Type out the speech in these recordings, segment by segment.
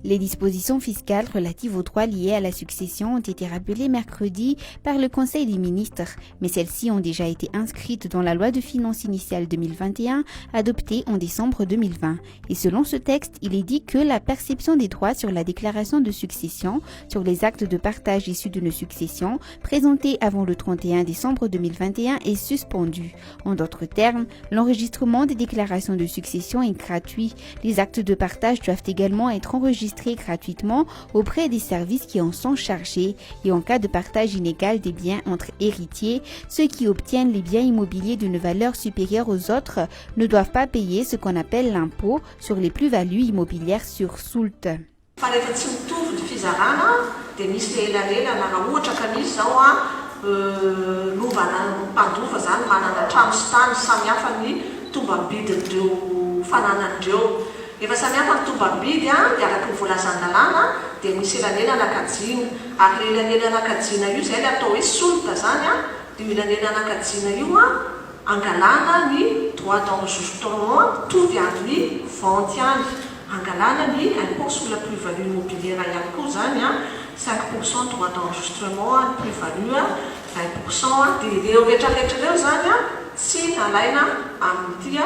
Les dispositions fiscales relatives aux droits liés à la succession ont été rappelées mercredi par le Conseil des ministres, mais celles-ci ont déjà été inscrites dans la loi de finances initiale 2021 adoptée en décembre 2020. Et selon ce texte, il est dit que la perception des droits sur la déclaration de succession, sur les actes de partage issus d'une succession, présentés avant le 31 décembre 2021 est suspendue. En d'autres termes, l'enregistrement des déclarations de succession est gratuit. Les actes de partage doivent également être enregistrés gratuitement auprès des services qui en sont chargés et en cas de partage inégal des biens entre héritiers, ceux qui obtiennent les biens immobiliers d'une valeur supérieure aux autres ne doivent pas payer ce qu'on appelle l'impôt sur les plus-values immobilières sur soult. Efa samihafa ny tombam-bidy dia araky ny voalazan-dalàna dia misy elanelana-kajiana ary elanelana-kajiana io zay le atao hoe solta zany dia elanelana-kajiana io angalana ny droit d'enregistrement tovy amin'ny vente ihany, angalana ny impôt sur la plus-value immobilière ihany koa zany 5% droit d'enregistrement, plus-value 20%, dia ireo rehetrarehetra ireo zany tsy nalaina amin'ity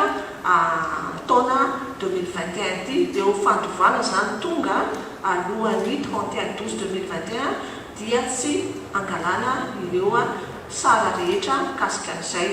taona 2021 ity dia ho fandovana zany tonga alohan'ny 31/12/2021 dia tsy angalana ireo sara rehetra mikasika an'izay.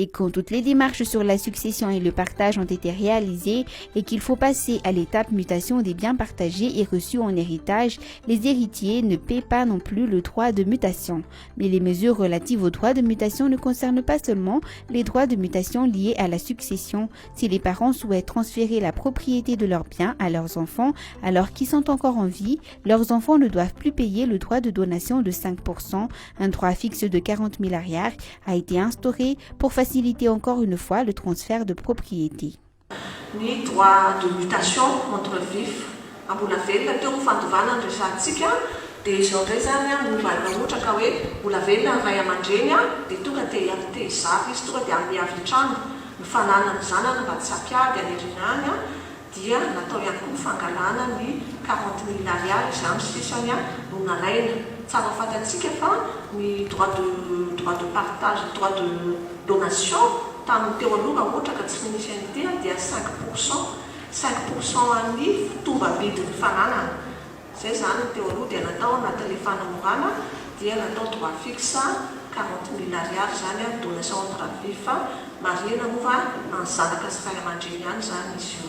Et quand toutes les démarches sur la succession et le partage ont été réalisées et qu'il faut passer à l'étape mutation des biens partagés et reçus en héritage, les héritiers ne paient pas non plus le droit de mutation. Mais les mesures relatives aux droits de mutation ne concernent pas seulement les droits de mutation liés à la succession. Si les parents souhaitent transférer la propriété de leurs biens à leurs enfants alors qu'ils sont encore en vie, leurs enfants ne doivent plus payer le droit de donation de 5%. Un droit fixe de 40 000 arrières a été instauré pour faciliter encore une fois le transfert de propriété. Ny droit de mutation entre vifs mbola velona teo ho fandovana ny resantsika dia izao ndray zany momba ohatra ka hoe mbola velona ny ray aman-dreny dia tonga dia izafy izy tonga dia amin'ny avy trano mifanana ny zanany mba tsy hampiady anirina any dia natao ihany koa fangalana ny 40 000 ariary izany sisany no nalaina. Tsara fantatsika fa ny droit de partage, droit de donation tamin'ny teo aloha ohatra ka tsy misy an'ity dia 5% amin'ny tombam-bidy ny fananana. Zay zany teo aloha dia natao anatin'ilay fanamorana dia natao droit fixe 40 000 ariary zany donation entre vif marina mova ny zanaka sy ray aman-dreny ihany zany izy io.